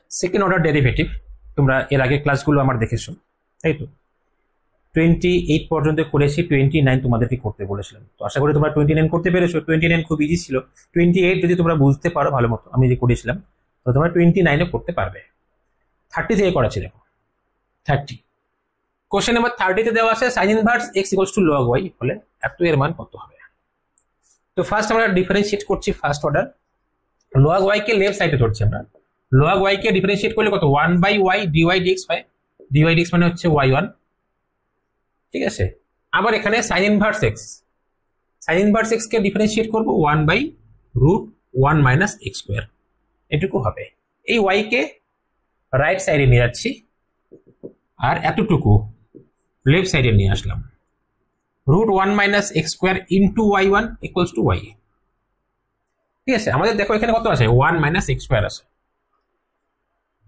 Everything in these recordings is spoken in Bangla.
সেকেন্ড অর্ডার ডেরিভেটিভ তোমরা এর আগে ক্লাসগুলো আমার দেখেছো, তাই তো? 28 পর্যন্ত করেছি, 29 তোমাদেরকে করতে বলেছিলাম। তো আশা করি তোমরা 29 করতে পেরেছো। 29 খুব ইজি ছিল। 28 যদি তোমরা বুঝতে পারো ভালো মতো, আমি যে করেছিলাম, তো তোমরা 29ও করতে পারবে। 30 থেকে করাচ্ছি, দেখো 30। কোশ্চেন নাম্বার 30 দেওয়া আছে sine inverse x equals to log y হলে এত এর মান কত হবে। তো ফার্স্ট আমরা ডিফারেন্সিয়েট করছি ফার্স্ট অর্ডার। লগ ওয়াই কে লেফট সাইডে ধরছি আমরা। লগ ওয়াই কে ডিফারেন্সিয়েট করলে কত, 1/y dy dx হয়। dy dx মানে হচ্ছে y1, ঠিক আছে। আবার এখানে sine inverse x, sine inverse x কে ডিফারেন্সিয়েট করব 1/√1 মাইনাস এক্স স্কোয়ার, এটুকু হবে। এই ওয়াই কে রাইট সাইডে নিয়ে যাচ্ছি আর এতটুকু লেফট সাইডে নিয়ে আসলাম। √1 minus x square into y1 equals two y, ঠিক আছে। আমাদের দেখো এখানে কত আছে, 1 মাইনাস এক্স স্কোয়ার আছে।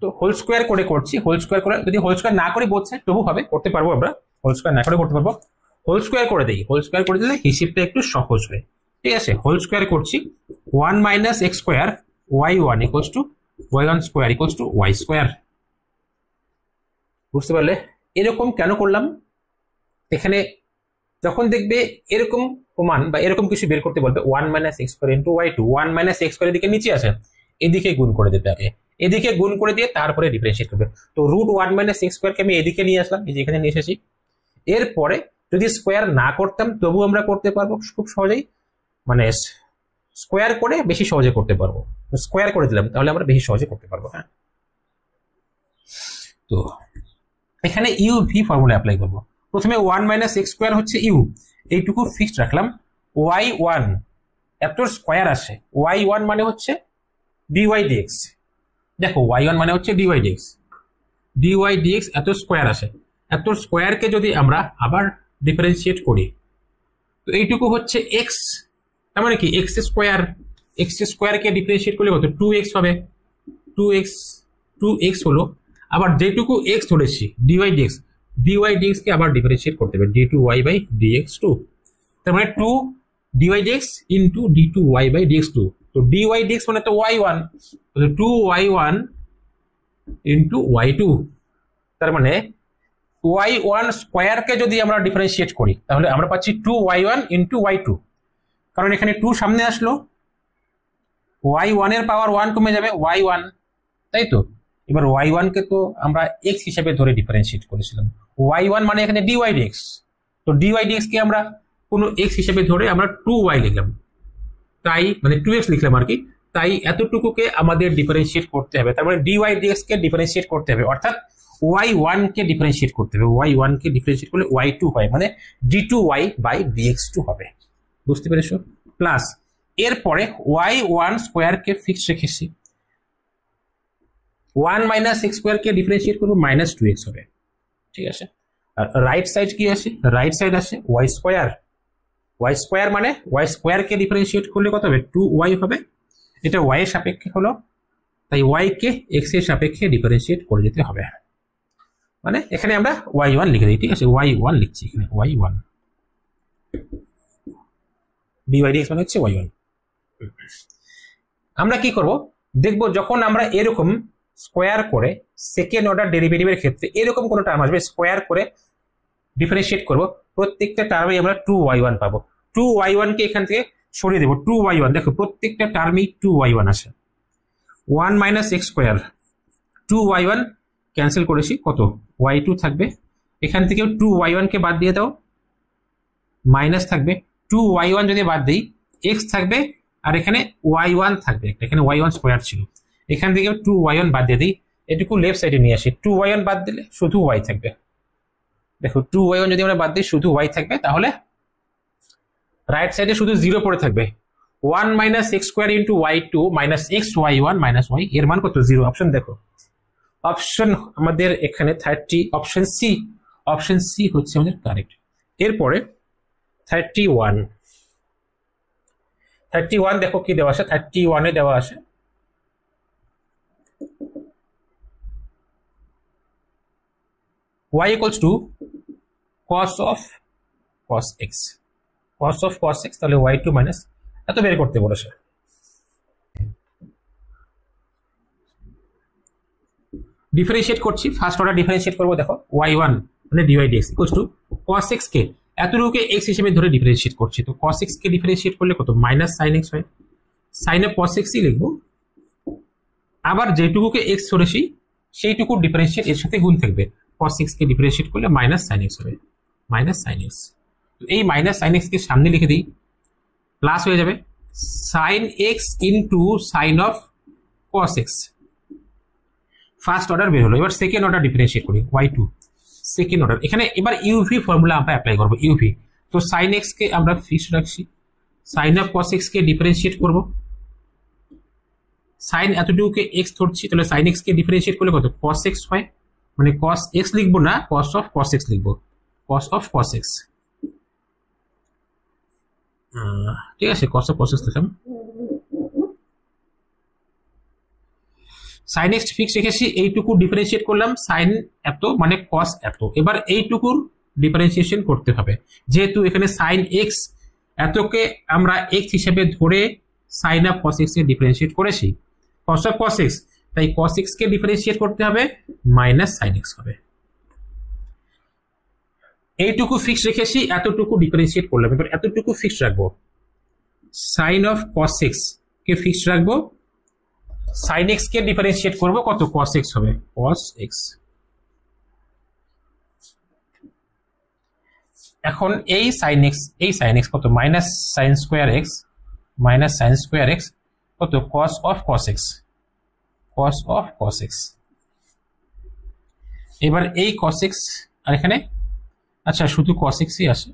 তো হোল স্কোয়ার করে করছি, হোল স্কোয়ার করে, যদি হোল স্কোয়ার না করি বোঝছে তবু হবে, করতে পারবো আমরা, হোল স্কোয়ার না করে করতে পারবো। হোল স্কোয়ার করে দিই, হোল স্কোয়ার করে দিলে হিসেবটা একটু সহজ হয়, ঠিক আছে। হোল স্কোয়ার করছি, 1 minus x square y1 equals two y1 square equals to y square. বুঝতে পারলে? এরকম কেন করলাম? এখানে যখন দেখবে এরকম প্রমাণ বা এরকম কিছু বের করতে বলবে, 1 minus x square into y2, 1 minus x স্কোয়ারের দিকে নিচে আছে, এদিকে গুণ করে দিতে আগে, এদিকে গুণ করে দিয়ে তারপরে ডিফারেন্সিয়েট করবে। তো √1 মাইনাস এক্স স্কোয়ারকে আমি এদিকে নিয়ে আসলাম, এই যে এখানে নিয়ে এসেছি। এরপরে যদি স্কোয়ার না করতাম তবু আমরা করতে পারবো খুব সহজেই, মানে স্কোয়ার করে বেশি সহজে করতে পারবো। স্কোয়ার করে দিলাম তাহলে আমরা বেশি সহজে করতে পারবো। হ্যাঁ, তো এখানে ইউ ভি ফর্মুলা অ্যাপ্লাই করবো। প্রথমে 1 মাইনাস এক্স স্কোয়ার হচ্ছে ইউ, এইটুকু ফিক্সড রাখলাম। y1 এত স্কোয়ার আসে, y1 মানে হচ্ছে dy dx, দেখো y1 মানে হচ্ছে dy dx, dy dx এত স্কোয়ার আসে। এত স্কোয়ারকে যদি আমরা আবার ডিফারেন্সিয়েট করি, তো এইটুকু হচ্ছে x, তার মানে কি এক্স স্কোয়ার, এক্স স্কোয়ারকে ডিফারেন্সিয়েট করলে কত, 2x হবে। 2x হলো, আবার যেটুকু x ধরেছি dy dx কে আবার ডিফারেন্সিয়েট করতে হবে, d2y/dx2, তার মানে 2 dy dx ইন্টু d2y/dx2। তো dy dx মানে তো y1, তাহলে 2y1 ইন্টু y2, তার মানে y1 স্কোয়ারকে যদি আমরা ডিফারেন্সিয়েট করি তাহলে আমরা পাচ্ছি 2y1 ইন্টু y2, কারণ এখানে 2 সামনে আসলো, y1 এর পাওয়ার 1 কমে যাবে, y1, তাই তো। এবার y1 কে তো আমরা x হিসেবে ধরে ডিফারেন্সিয়েট করেছিলাম, y1 মানে এখানে dy dx, তো dy dx কে আমরা কোনো x হিসেবে ধরে আমরা 2y লিখলাম, তাই মানে 2x লিখলাম আর কি, তাই এতটুকুকে আমাদের ডিফারেন্সিয়েট করতে হবে। তার মানে dy dx কে ডিফারেন্সিয়েট করতে হবে, অর্থাৎ y1 কে ডিফারেন্সিয়েট করতে হবে। y1 কে ডিফারেন্সিয়েট করলে y2 হয়, মানে d2y/dx2 হবে। বুঝতে পেরেছো? প্লাস এরপরে y1 স্কোয়ার কে ফিক্সড রেখেছি, 1 মাইনাস এক্স স্কোয়ার কে ডিফারেন্সিয়েট করবো, -2x হবে, ঠিক আছে। আর রাইট সাইড কি আসে, রাইট সাইড আসে y স্কোয়ার, y স্কোয়ার মানে y স্কোয়ার কে ডিফারেন্সিয়েট করলে কত হবে, 2y হবে। এটা y এর সাপেক্ষে হলো, তাই y কে x এর সাপেক্ষে ডিফারেন্সিয়েট করে দিতে হবে, মানে এখানে আমরা y1 লিখে দিই, ঠিক আছে। y1 লিখছি এখানে, y1 dy dx মানে হচ্ছে y1। আমরা কি করব দেখবো, যখন আমরা এরকম স্কোয়ার করে সেকেন্ড অর্ডার ডেরিভেটিভের ক্ষেত্রে এরকম কোনো টার্ম আসবে, স্কোয়ার করে ডিফারেন্সিয়েট করব, প্রত্যেকটা টার্মে আমরা 2y1 পাবো। 2y1 কে এখান থেকে সরিয়ে দেবো, 2y1, দেখো প্রত্যেকটা টার্মেই 2y1 আসে। 1 minus x square, 2y1 cancel করেছি, কত y2 থাকবে। এখান থেকেও 2y1 কে বাদ দিয়ে দাও, মাইনাস থাকবে। 2y1 যদি বাদ দিই x থাকবে, আর এখানে y1 থাকবে একটা, এখানে y1 স্কোয়ার ছিল, এখান থেকে 2y1 বাদ দিয়ে দিই, এটুকু লেফট সাইডে নিয়ে আসি। 2y1 বাদ দিলে শুধু y থাকবে, দেখো 2y1 যদি আমরা বাদ দিই শুধু y থাকবে, তাহলে রাইট সাইডে শুধু 0 পড়ে থাকবে। 1 minus x square into y2 minus x y1 minus y, এর মান কত, 0। অপশন দেখো, অপশন আমাদের এখানে 30, অপশন সি, অপশন সি হচ্ছে আমাদের কারেক্ট। এরপরে 31 দেখো কি দেওয়া আছে, 31 এ দেওয়া আছে y equals to cos of cos x, cos of cos x, তাহলে y2 মাইনাস এত বের করতে বলেছে। ডিফারেন্সিয়েট করছি, ফার্স্ট অর্ডার ডিফারেন্সিয়েট করবো। দেখো y1 মানে dy dx equals to cos x কে এতটুকুকে x হিসেবে ধরে ডিফারেন্সিয়েট করছি, তো cos x কে ডিফারেন্সিয়েট করলে কত মাইনাস sin x হয়, sin অফ cos x ই লিখবো। আবার যেটুকুকে x ধরেছি সেইটুকু ডিফারেন্সিয়েট এর সাথে গুণ থাকবে, cos x কে ডিফারেন্সিয়েট করলে মাইনাস sin x হবে, মাইনাস sin x। তো এই মাইনাস sin x কে সামনে লিখে দিই, প্লাস হয়ে যাবে sin x into sign of cos x। First order বের হলো, এবার সেকেন্ড অর্ডার ডিফারেন্সিয়েট করি y2 সেকেন্ড অর্ডার। এখানে এবার ইউভি ফর্মুলা আমরা অ্যাপ্লাই করবো, ইউভি। তো sin x কে আমরা ফিক্সড রাখছি, সাইন অফ cos x কে ডিফারেন্সিয়েট করব, সাইন এতটুকুকে x ধরছি, তাহলে sin x কে ডিফারেন্সিয়েট করলে কত cos x হয়, মানে cos x লিখবো না, cos অফ cos x লিখবো, cos অফ cos x। ঠিক আছে, cos অফ cos x লিখলাম। sin x ফিক্স রেখেছি, এইটুকু ডিফারেন্সিয়েট করলাম sin এত মানে cos এত। এবার এইটুকুর ডিফারেন্সিয়েশন করতে হবে, যেহেতু এখানে sin x এতকে আমরা x হিসেবে ধরে sin of cos x A differentiate করেছি, cos অফ cos x, তাই cos x কে ডিফারেন্সিয়েট করতে হবে মাইনাস sin x হবে। এইটুকু ফিক্স রেখেছি, এতটুকু ডিফারেন্সিয়েট করলাম, এবার এতটুকু ফিক্স রাখবো, sin of cos x K fix রাখবো, sin x কে ডিফারেন্সিয়েট করব কত cos x হবে, cos x। এখন এই sin x কত minus sin square x, minus sin square x কত cos of cos x, cos of cos x। এবার এই cos x আর এখানে আচ্ছা শুধু cos x ই আসে,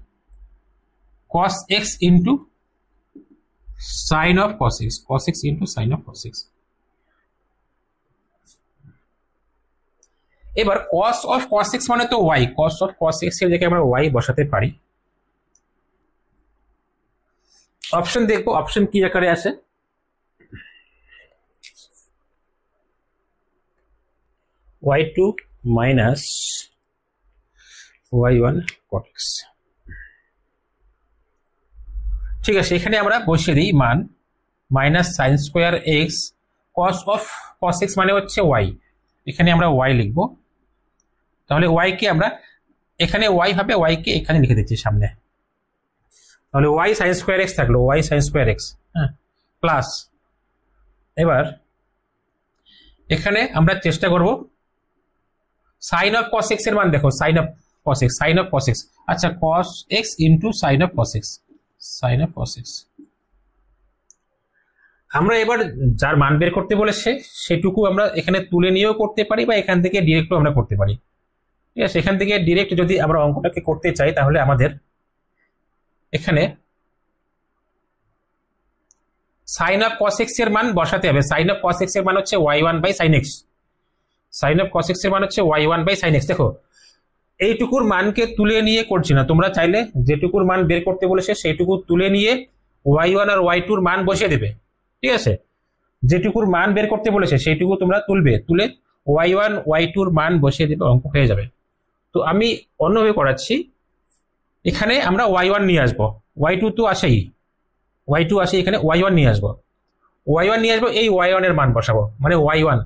cos x into sin of cos x, cos x into sin of cos x। এবার cos অফ cos x মানে তো y, cos of cos x এর জায়গায় আমরা y বসাতে পারি। অপশন দেখবো, অপশন কি আকারে আছে, y2 minus y1 cot x। ঠিক আছে, এখানে আমরা বসিয়ে দিই মান minus sine square x, cos of cos x মানে হচ্ছে y, এখানে আমরা y লিখবো। তাহলে y কে আমরা এখানে y হবে, y কে এখানে লিখে দিচ্ছি সামনে, তাহলে y sin স্কয়ার x থাকলো, y sin স্কয়ার x, হ্যাঁ, প্লাস এবার এখানে আমরা চেষ্টা করব sin অফ cos x এর মান দেখো, sin of cos x, sin of cos x, আচ্ছা cos x into sin of cos x, sin of cos x। আমরা এবার যার মান বের করতে বলেছে সেটুকু আমরা এখানে তুলে নিয়েও করতে পারি বা এখান থেকে ডিরেক্টও আমরা করতে পারি। ঠিক আছে, এখান থেকে ডিরেক্ট যদি আমরা অঙ্কটাকে করতে চাই তাহলে আমাদের এখানে sin অফ cos x এর মান বসাতে হবে, sin অফ cos x এর মান হচ্ছে y1 by sin x, sin of cos x এর মান হচ্ছে y1 বাই sin x। দেখো এইটুকুর মানকে তুলে নিয়ে করছি না, তোমরা চাইলে যেটুকুর মান বের করতে বলেছে সেইটুকু তুলে নিয়ে y1 আর y2 এর মান বসিয়ে দেবে। ঠিক আছে, যেটুকুর মান বের করতে বলেছে সেইটুকু তোমরা তুলবে, তুলে y1 y2 এর মান বসিয়ে দেবে, অঙ্ক হয়ে যাবে। তো আমি অন্যভাবে করাচ্ছি, এখানে আমরা y1 নিয়ে আসবো, y2 তো আসেই, y2 আসে, এখানে y1 নিয়ে আসবো, y1 নিয়ে আসবো, এই y1 এর মান বসাবো, মানে y1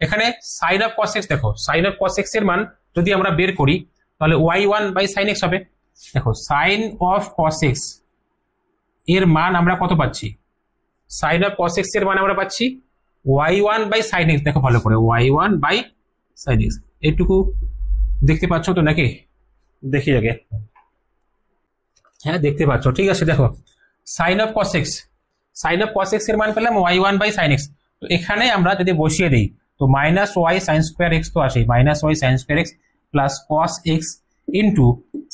এখানে sin অফ cos x, দেখো sin অফ cos x এর মান যদি আমরা বের করি তাহলে y1 বাই sin x হবে। দেখো sin অফ cos x এর মান আমরা কত পাচ্ছি, sin অফ cos x এর মান আমরা পাচ্ছি y1 বাই sin x। দেখো ভালো করে y1 বাই sin x, এইটুকু দেখতে পাচ্ছ তো নাকি, দেখি আগে, হ্যাঁ দেখতে পাচ্ছ। ঠিক আছে, দেখো sin of cos x, sin of cos x এর মান পেলাম y1 বাই sin x। তো এখানে আমরা যদি বসিয়ে দিই তো minus y sin square x তো আসে, minus y sin square x plus cos x into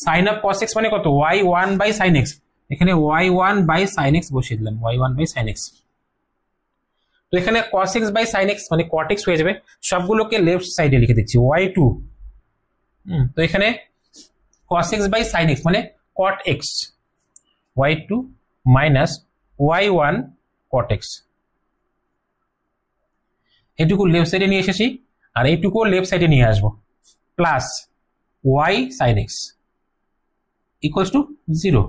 sin of cos x মানে কত y1 বাই sin x, এখানে y1 বাই sin x বসিয়ে দিলাম, y1 বাই sin x। তো এখানে cos x by sin x মানে cot x হয়ে যাবে, সবগুলোকে লেফট সাইডে লিখে দিচ্ছি y2। তো এখানে cos x by sin x মানে cot x, y2 minus y1 cot x। এইটুকু লেফট সাইডে নিয়ে এসেছি আর এইটুকু লেফট সাইডে নিয়ে আসবো, plus y sin x equals to 0।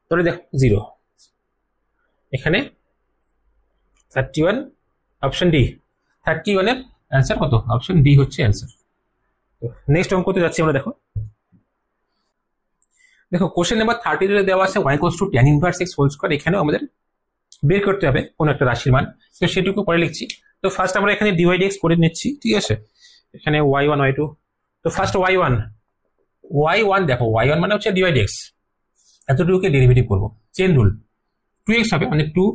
তাহলে দেখো 0, এখানে 31 অপশন ডি 31 এর অ্যান্সার কত? অপশন ডি হচ্ছে অ্যান্সার। তো নেক্সট অঙ্কতে যাচ্ছি আমরা। দেখো দেখো কোশ্চেন নাম্বার 30 দেওয়া আছে y = tan inverse x whole square. এখানেও আমাদের বের করতে হবে কোন একটা রাশির মান, তো সেটুকু পরে লিখছি। তো ফার্স্ট আমরা এখানে dy dx করে নিচ্ছি, ঠিক আছে। এখানে y1 y2, তো ফার্স্ট y1 দেখো, y1 মানে হচ্ছে dy dx, এতটুকুকে ডেরিভেটিভ করব। চেন রুল, 2x হবে মানে 2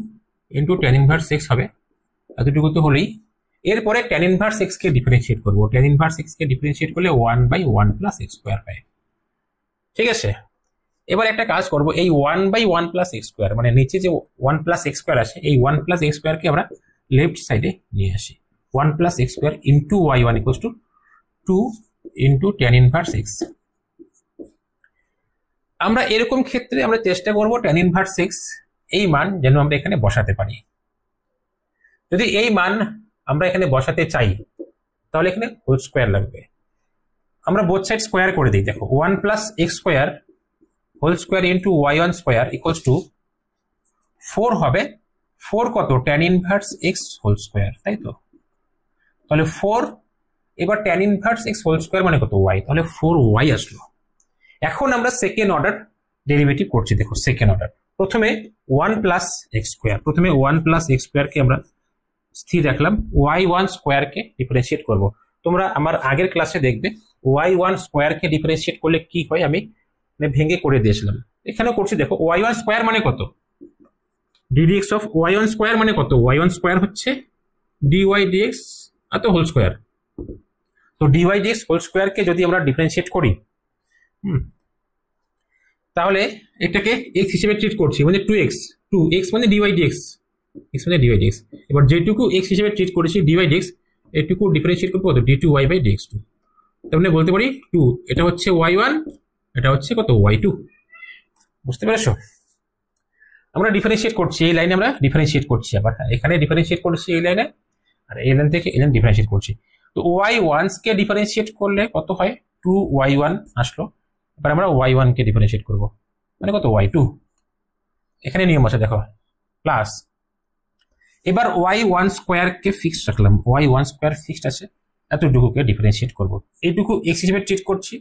ইনটু tan ইনভার্স x হবে, এতটুকু তো হলেই। এরপরে tan ইনভার্স x কে ডিফারেন্সিয়েট করব। tan ইনভার্স x কে ডিফারেন্সিয়েট করলে 1/1 প্লাস x স্কয়ার পাই, ঠিক আছে। এবার একটা কাজ করব, এই 1/1 প্লাস x স্কয়ার মানে নিচে যে 1 প্লাস x স্কয়ার আছে, এই 1 প্লাস x স্কয়ার কে আমরা লেফট সাইডে নিয়ে আসি। 1 plus x square into y1 equals two 2 into tan inverse x। আমরা এরকম ক্ষেত্রে আমরা চেষ্টা করব tan ইনভার্স x এই মান যেন আমরা এখানে বসাতে পারি। যদি এই মান আমরা এখানে বসাতে চাই তাহলে এখানে হোল স্কয়ার লাগবে। আমরা বোথ সাইড স্কয়ার করে দিই। দেখো 1 plus x square whole square into y1 square equals to 4 হবে। 4 কত? tan inverse x whole square, তাই তো। তাহলে 4, এবার tan inverse x whole square মানে কত? y, তাহলে 4y আসলো। এখন আমরা সেকেন্ড অর্ডার ডেরিভেটিভ করছি। দেখো সেকেন্ড অর্ডার, প্রথমে 1 প্লাস x স্কয়ার, প্রথমে 1 প্লাস x স্কয়ার কে আমরা স্থির রাখলাম, y1 স্কয়ার কে ডিফারেন্সিয়েট করব। তোমরা আমার আগের ক্লাসে দেখবে y1 স্কয়ার কে ডিফারেন্সিয়েট করলে কি হয় আমি ভেঙে করে দিয়েছিলাম, এখানেও করছি। দেখো y1 স্কয়ার মানে কত? ddx অফ y1 স্কয়ার মানে কত? y1 স্কয়ার হচ্ছে dy dx এত হোল স্কয়ার। তো dy dx হোল স্কয়ার কে যদি আমরা ডিফারেন্সিয়েট করি, তাহলে এটাকে x হিসেবে ট্রিট করছি, মানে 2x মানে dy dx, x মানে dy dx। এবার যেটুকু x হিসেবে ট্রিট করেছি dy dx, এটুকু ডিফারেন্সিয়েট করব কত? d2y by dx2। তার মানে বলতে পারি 2, এটা হচ্ছে y1, এটা হচ্ছে কত? y2। বুঝতে পেরেছো? আমরা ডিফারেন্সিয়েট করছি এই লাইনে, আমরা ডিফারেন্সিয়েট করছি, আবার এখানে ডিফারেন্সিয়েট করছি এই লাইনে, আর এই লাইন থেকে এই লাইন ডিফারেন্সিয়েট করছি। তো y1 কে ডিফারেন্সিয়েট করলে কত হয়? 2y1 আসলো। এবার আমরা y1 কে ডিফারেন্সিয়েট করব, মানে কত? y2। এখানে নিয়ম আছে দেখো, প্লাস। এবার y1 স্কয়ার কে ফিক্সড রাখলাম, y1 স্কয়ার ফিক্সড আছে, এতটুকুকে ডিফারেন্সিয়েট করব। এইটুকু x হিসেবে ট্রিট করছি,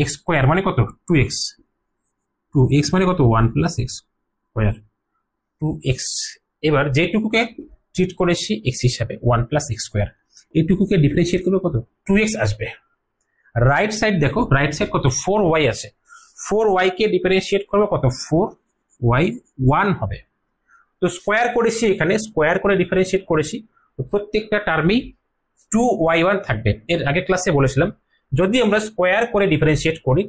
x স্কয়ার মানে কত? 2x মানে কত? 1 প্লাস x স্কয়ার, 2x। এবার যেটুকুকে ট্রিট করেছি x হিসাবে 1 প্লাস x স্কয়ার, এইটুকুকে ডিফারেন্সিয়েট করবো কত? 2x আসবে। রাইট সাইড দেখো, রাইট সাইড কত? 4y আছে, 4y কে ডিফারেন্সিয়েট করবো কত? 4y1 হবে। তো স্কয়ার করেছি, এখানে স্কয়ার করে ডিফারেন্সিয়েট করেছি, তো প্রত্যেকটা টার্মই 2y1 থাকবে। এর আগে ক্লাসে বলেছিলাম যদি আমরা স্কয়ার করে ডিফারেন্সিয়েট করি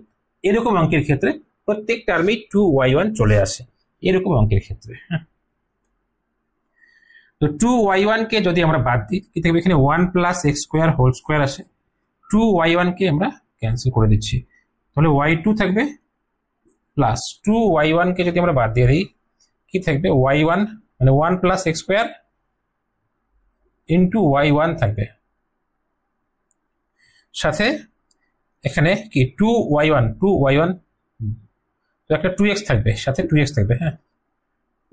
এরকম অঙ্কের ক্ষেত্রে প্রত্যেক টার্মই 2y1 চলে আসে, এরকম অঙ্কের ক্ষেত্রে। তো 2y1 কে যদি আমরা বাদ দিই কি থাকবে? এখানে 1 plus x square whole square আছে, 2y1 কে আমরা ক্যান্সেল করে দিচ্ছি, তাহলে y2 থাকবে, প্লাস 2y1 কে যদি আমরা বাদ দিয়ে দিই কি থাকবে? y1 মানে 1 plus x square into y1 থাকবে, সাথে এখানে কি 2y1 তো একটা 2x থাকবে, সাথে 2x থাকবে, হ্যাঁ,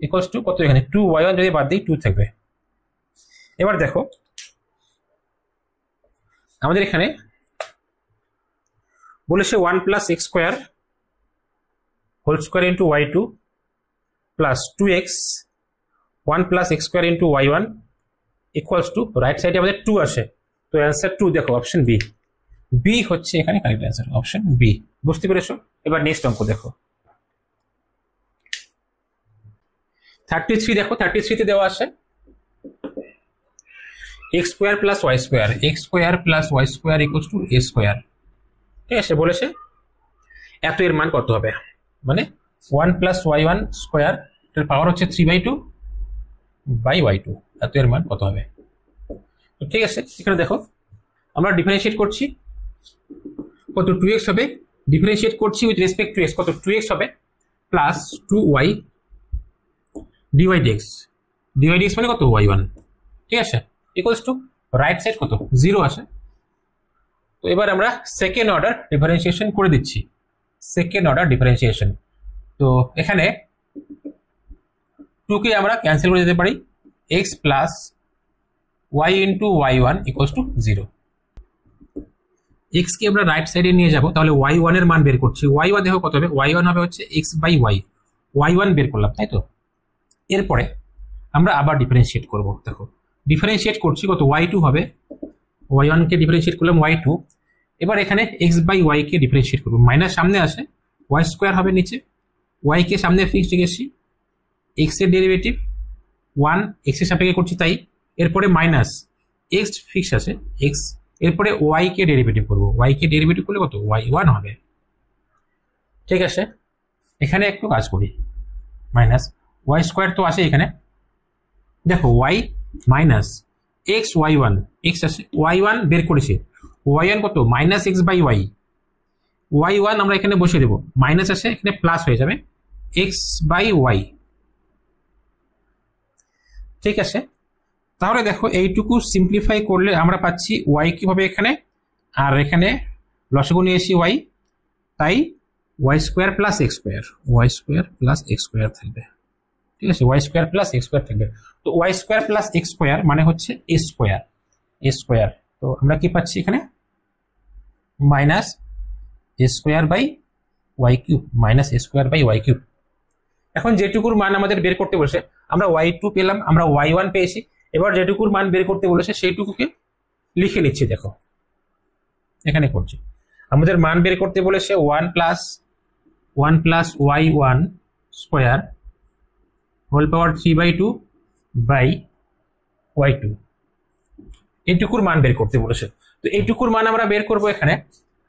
ইকুয়ালস টু কত? এখানে 2y1 যদি বাদ দিই 2 থাকবে। এবার দেখো আমাদের এখানে বলেছে 1 plus x square whole square into y2 plus 2x 1 plus x square into y1 equals to, right সাইডে আমাদের 2 আসে, তো অ্যান্সার 2। দেখো অপশন বি হচ্ছে এখানে কারেক্ট অ্যান্সার, অপশন বি। বুঝতে পেরেছো? এবার নেক্সট অঙ্ক দেখো 33। দেখো 33 তে দেওয়া আছে x square plus y square, x square plus y square equals two a square, ঠিক আছে। বলেছে এত এর মান কত হবে, মানে 1 প্লাস y1 স্কয়ার এর পাওয়ার হচ্ছে 3/2 বাই y2, এত এর মান কত হবে? তো ঠিক আছে, এখানে দেখো আমরা ডিফারেন্সিয়েট করছি, কত? 2x হবে, ডিফারেন্সিয়েট করছি উইথ রেসপেক্ট টু x, কত? 2x হবে প্লাস 2y dy dx মানে কত? y1, ঠিক আছে, ইকুয়ালস টু রাইট সাইড কত? 0 আসে। তো এবার আমরা সেকেন্ড অর্ডার ডিফারেন্সিয়েশন করে দিচ্ছি, সেকেন্ড অর্ডার ডিফারেন্সিয়েশন। তো এখানে 2 কে আমরা ক্যান্সেল করে দিতে পারি, x plus y into y one equals to 0। X কে আমরা রাইট সাইডে নিয়ে যাব, তাহলে ওয়াই ওয়ান এর মান বের করছি। ওয়াই ওয়ান দেখো কত হবে, ওয়াই ওয়ান হবে হচ্ছে x by y, y one বের করলাম তাই তো। এরপরে আমরা আবার ডিফারেন্সিয়েট করব। দেখো ডিফারেন্সিয়েট করছি কত, ওয়াই টু হবে, ওয়াই ওয়ানকে ডিফারেন্সিয়েট করলাম ওয়াই টু। এবার এখানে এক্স বাই ওয়াই কে ডিফারেন্সিয়েট করবো, মাইনাস সামনে আসে, ওয়াই স্কোয়ার হবে নিচে, ওয়াই কে সামনে ফিক্স রেখেছি, এক্স এর ডেরিভেটিভ 1 এক্স এর সাপেক্ষে করছি তাই। এরপরে মাইনাস এক্স ফিক্স আছে এক্স, এরপরে ওয়াই কে ডেরিভেটিভ করবো, ওয়াই কে ডেরিভেটিভ করলে কত, ওয়াই ওয়ান হবে। ঠিক আছে, এখানে একটু কাজ করি, মাইনাস ওয়াই স্কোয়ার তো আছে এখানে, দেখো y minus x y one, x আছে ওয়াই ওয়ান বের করেছি, ওয়াই ওয়ান কত minus x by y, y one আমরা এখানে বসিয়ে দেবো, মাইনাস আসে এখানে প্লাস হয়ে যাবে এক্স বাই ওয়াই। ঠিক আছে, তাহলে দেখো এইটুকু সিম্পলিফাই করলে আমরা পাচ্ছি ওয়াই কি হবে এখানে, আর এখানে লসাগু নিয়ে এসি ওয়াই, তাই y square plus x square, y square plus x square থাকবে। ঠিক আছে, y square plus x square থাকবে। তো y square plus x square মানে হচ্ছে এ স্কোয়ার, এ স্কোয়ার। তো আমরা কি পাচ্ছি এখানে, minus a square by y cube, minus a square by y cube. এখন যেটুকুর মান আমাদের বের করতে বলেছে, আমরা ওয়াই টু পেলাম, আমরা ওয়াই ওয়ান পেয়েছি, এবার যেটুকুর মান বের করতে বলেছে সেইটুকুকে লিখে নিচ্ছি। দেখো এখানে করছি, আমাদের মান বের করতে বলেছে one plus y one square whole power 3/2 by y two, এইটুকুর মান বের করতে বলেছে। তো এইটুকুর মান আমরা বের করব, এখানে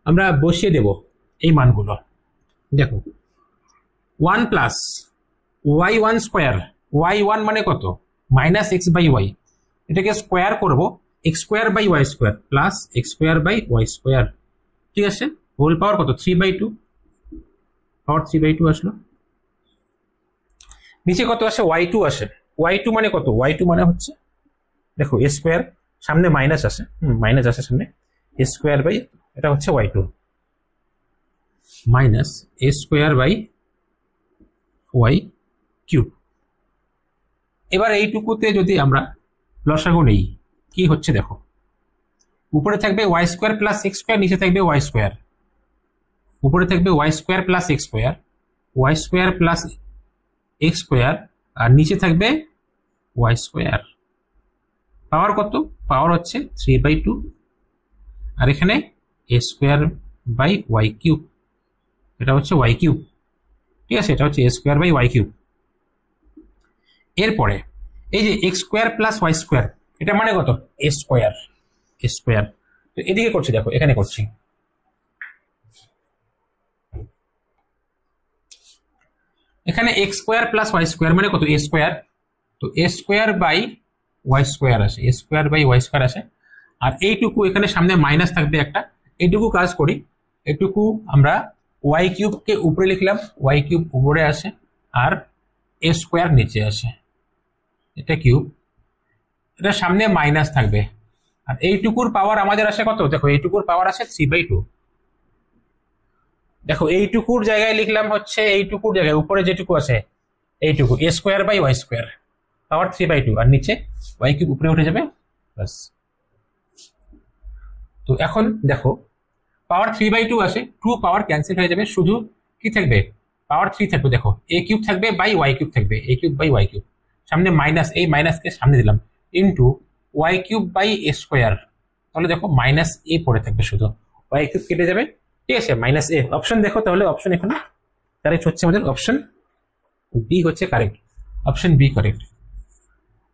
আমরা বসিয়ে দেব এই মানগুলো। দেখো one plus y one square, y one মানে কত মাইনাস এক্স বাই ওয়াই, এটাকে স্কোয়ার করবো x square by y square plus x square by y square. ঠিক আছে, হোল পাওয়ার কত 3/2, পাওয়ার 3/2 আসলো। নিচে কত আসে, ওয়াই টু আসে, ওয়াই টু মানে কত, ওয়াই টু মানে হচ্ছে দেখো এ স্কোয়ার, সামনে মাইনাস আসে, মাইনাস আসে সামনে, এ স্কোয়ার বাই এটা হচ্ছে y two minus a square by y cube. এবার এইটুকুতে যদি আমরা লসাগু নেই কি হচ্ছে দেখো, উপরে থাকবে y square plus x square, নিচে থাকবে ওয়াই স্কোয়ার, উপরে থাকবে y square plus x square, y square plus x square, আর নিচে থাকবে ওয়াই স্কোয়ার। পাওয়ার কত, পাওয়ার হচ্ছে 3/2, আর এখানে a square by y cube, এটা হচ্ছে ওয়াই কিউব। ঠিক আছে, এটা হচ্ছে a square by y cube. এরপরে এই যে x square plus y square, এটা মানে কত এ স্কোয়ার, এ স্কোয়ার। তো এদিকে করছি, দেখো এখানে করছি, এখানে x square plus y square মানে কত এ স্কোয়ার, তো a square by y square আসে, a square by y square আসে। আর এইটুকু এখানে সামনে মাইনাস থাকবে একটা, এইটুকু কাজ করি, এইটুকু আমরা ওয়াই কিউবকে উপরে লিখলাম, ওয়াই কিউব উপরে আসে আর এ স্কোয়ার নিচে আসে, এটা কিউব, এটা সামনে মাইনাস থাকবে। আর এইটুকুর পাওয়ার আমাদের আসে কত, দেখো এইটুকুর পাওয়ার আসে 3/2। দেখো এইটুকুর জায়গায় লিখলাম হচ্ছে, এইটুকুর জায়গায় উপরে যেটুকু আছে এইটুকু এ স্কোয়ার বাই ওয়াই স্কোয়ার, পাওয়ার 3/2, আর নিচে ওয়াই কিউব উপরে উঠে যাবে বাস। তো এখন দেখো পাওয়ার 3/2 আসে, 2 পাওয়ার ক্যান্সেল হয়ে যাবে, শুধু কি থাকবে পাওয়ার 3 থাকবে। দেখো এ কিউব থাকবে বাই ওয়াই কিউব থাকবে, a cube by y cube, সামনে মাইনাস, এই মাইনাসকে সামনে দিলাম, into y cube by a square. তাহলে দেখো মাইনাস এ পড়ে থাকবে, শুধু ওয়াই কিউব কেটে যাবে। ঠিক আছে, মাইনাস এ অপশন দেখো, তাহলে অপশন এখানে কারেক্ট হচ্ছে আমাদের, অপশন বি হচ্ছে কারেক্ট, অপশন বি কারেক্ট।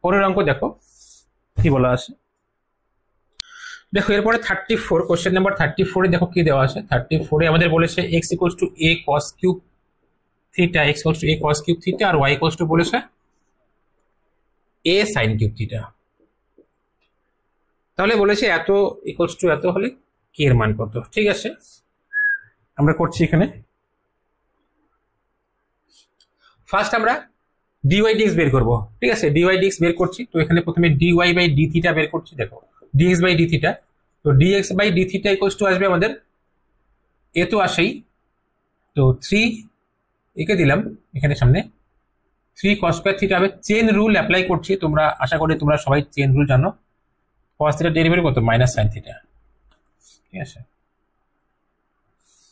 পরের অঙ্ক দেখো কি বলা আছে, দেখো এরপরে 34, কোশ্চেন নাম্বার 34 দেখো কি দেওয়া আছে। 34 আমাদের বলেছে x equals to a cos cube theta, x equals to a cos cube theta, আর ওয়াই ইকুয়ালস টু বলেছে এ সাইন কিউব থিটা। তাহলে বলেছে এত ইকুয়ালস টু এত হলে কি এর মান কত। ঠিক আছে, আমরা করছি এখানে, ফার্স্ট আমরা ডিওয়াই ডিএক্স বের করবো। ঠিক আছে, ডিওয়াই ডিএক্স বের করছি, তো এখানে প্রথমে ডিওয়াই বাই ডি থিটা বের করছি। দেখো ডিএক্স বাই ডি থিটা, তো dx by d theta equals to আসবে আমাদের এ তো আসেই, তো 3 একে দিলাম এখানে সামনে, 3 কস স্কয়ার থিটা হবে। চেন রুল অ্যাপ্লাই করছি, তোমরা আশা করি তোমরা সবাই চেন রুল জানো, cos থিটা ডেরিভেটিভ কত মাইনাস sin থিটা, ঠিক আছে।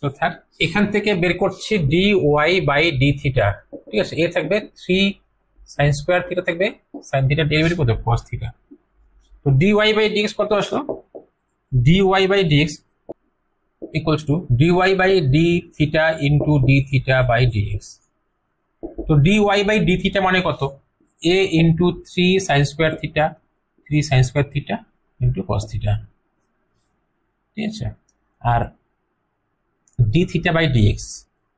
তো থাক, এখান থেকে বের করছি dy বাই ডি থিটা, ঠিক আছে। এ থাকবে 3 sin স্কয়ার থিটা থাকবে, sin থিটা ডেরিভেটিভ কত cos থিটা। তো dy বাই dx কত আসলো, dy by dx equals to dy by d theta into d theta by dx। তো dy by d theta মানে কত, a into 3 sin square theta 3 sin square theta into cos theta, ঠিক আছে। আর d theta by dx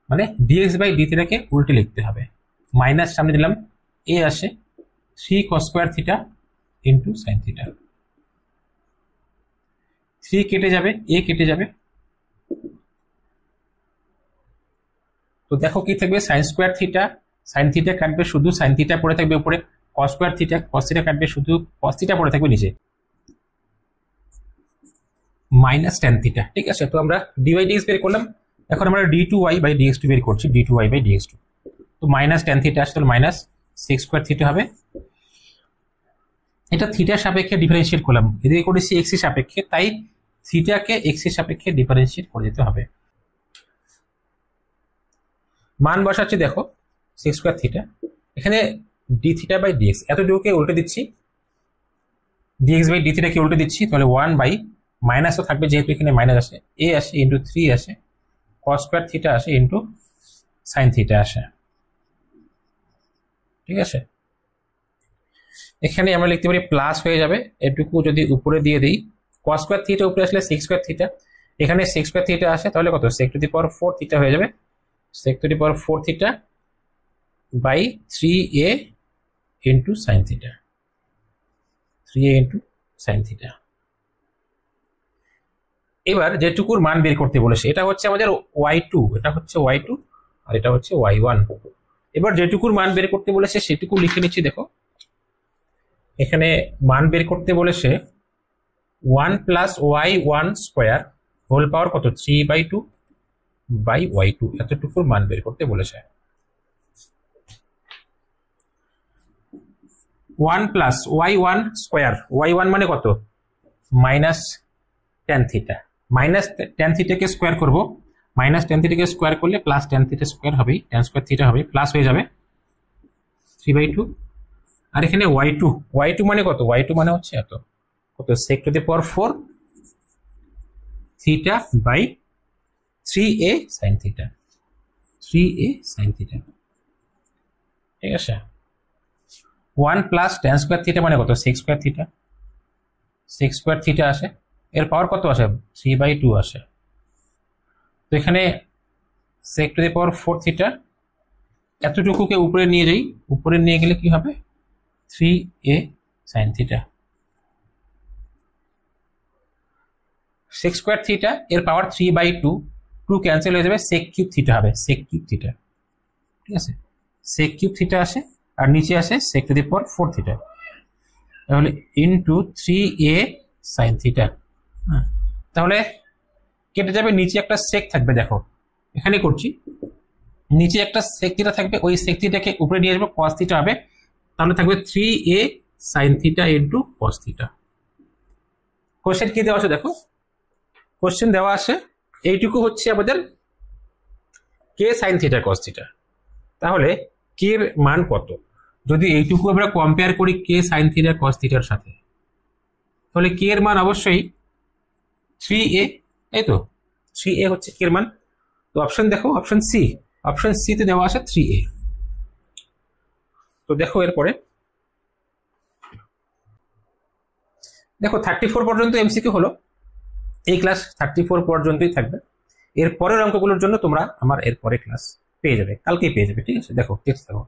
মানে dx by d theta কে উল্টে লিখতে হবে, মাইনাস সামনে দিলাম, a আসে 3 cos square theta into sin theta, 3 কেটে যাবে, a কেটে যাবে। তো দেখো কি থাকবে, sin square theta, sin theta কাটবে শুধু, sin থিটা পড়ে থাকবে উপরে, cos square theta, cos theta কাটবে শুধু, cos থিটা পড়ে থাকবে নিচে, মাইনাস tan থিটা, ঠিক আছে। তো আমরা dy dx বের করলাম, এখন আমরা d2y বাই dx2 বের করছি, d2y বাই dx2। তো মাইনাস tan থিটা আসলে মাইনাস sec স্কয়ার থিটা হবে, এটা থিটার সাপেক্ষে ডিফারেন্সিয়েট করলাম, এদিকে করেছি x এর সাপেক্ষে, তাই থিটাকে x এর সাপেক্ষে ডিফারেন্সিয়েট করে দিতে হবে। মান বসাচ্ছি, দেখো sec স্কয়ার থিটা, এখানে d থিটা বাই dx এতটুকুকে উল্টে দিচ্ছি, dx বাই d থিটা কে উল্টে দিচ্ছি, তাহলে 1 বাই মাইনাসও থাকবে যেহেতু এখানে মাইনাস আসে, a আসে ইন্টু 3 আসে, cos স্কয়ার থিটা আসে ইন্টু sin থিটা আসে, ঠিক আছে। এখানে আমরা লিখতে পারি প্লাস হয়ে যাবে, এটুকু যদি উপরে দিয়ে দিই, cos স্কয়ার থিটা উপরে আসলে sec স্কয়ার থিটা, এখানে sec স্কয়ার থিটা আসে, তাহলে কত sec to the power 4 theta হয়ে যাবে, sec to the power 4 theta by 3a into sin theta, 3a into sin theta। এবার যেটুকুর মান বের করতে বলেছে, এটা হচ্ছে আমাদের y2, এটা হচ্ছে y2 আর এটা হচ্ছে y1। এবার যেটুকুর মান বের করতে বলেছে সেটুকু লিখে নিচ্ছি, দেখো এখানে মান বের করতে বলেছে 1 প্লাস y1 স্কয়ার হোল পাওয়ার কত 3/2 বাই y2, এতটুকুর মান বের করতে বলেছে। 1 প্লাস y1 স্কয়ার, y1 মানে কত minus tan theta, minus tan থিটাকে স্কয়ার করব, মাইনাস tan থিটাকে স্কয়ার করলে প্লাস tan থিটা স্কয়ার হবে, tan স্কয়ার থিটা হবে, প্লাস হয়ে যাবে 3/2। আর এখানে y2 মানে কত, y2 মানে হচ্ছে এত, কত sec to the power 4 theta by 3a sin theta, 3a sin theta, ঠিক আছে। 1 প্লাস tan স্কয়ার থিটা মানে কত sec square theta, sec square theta আসে, এর পাওয়ার কত আসে 3/2 আসে। তো এখানে sec to the power 4 theta, এতটুকুকে উপরে নিয়ে যাই, উপরে নিয়ে গেলে কি হবে 3a sin theta, sec square theta এর পাওয়ার 3/2, 2 ক্যান্সেল হয়ে যাবে, sec কিউব থিটা হবে, sec কিউব থিটা, ঠিক আছে। sec কিউব থিটা আসে আর নিচে আসে sec to the power 4 theta, তাহলে ইনটু 3a sin থিটা। তাহলে কেটে যাবে, নিচে একটা sec থাকবে, দেখো এখানে করছি, নিচে একটা sec থিটা থাকবে, ওই sec থিটাকে উপরে নিয়ে আসবো, cos থিটা হবে, তাহলে থাকবে 3a sin theta into cos theta. Question কি দেওয়া আছে দেখো, কোশ্চেন দেওয়া আছে এইটুকু হচ্ছে আমাদের k sin theta cos theta, তাহলে k এর মান কত, যদি এইটুকু আমরা কম্পেয়ার করি k sin থিটা cos থিটার সাথে, তাহলে k এর মান অবশ্যই 3a, তাই তো 3a হচ্ছে k এর মান। তো অপশন দেখো, অপশন সি তে দেওয়া আছে 3a। তো দেখো এরপরে দেখো 34 পর্যন্ত এমসিকিউ হলো, এই ক্লাস 34 পর্যন্তই থাকবে, এর পরের অঙ্কগুলোর জন্য তোমরা আমার এর পরে ক্লাস পেয়ে যাবে, কালকেই পেয়ে যাবে, ঠিক আছে। দেখো টেক্সট দেখো,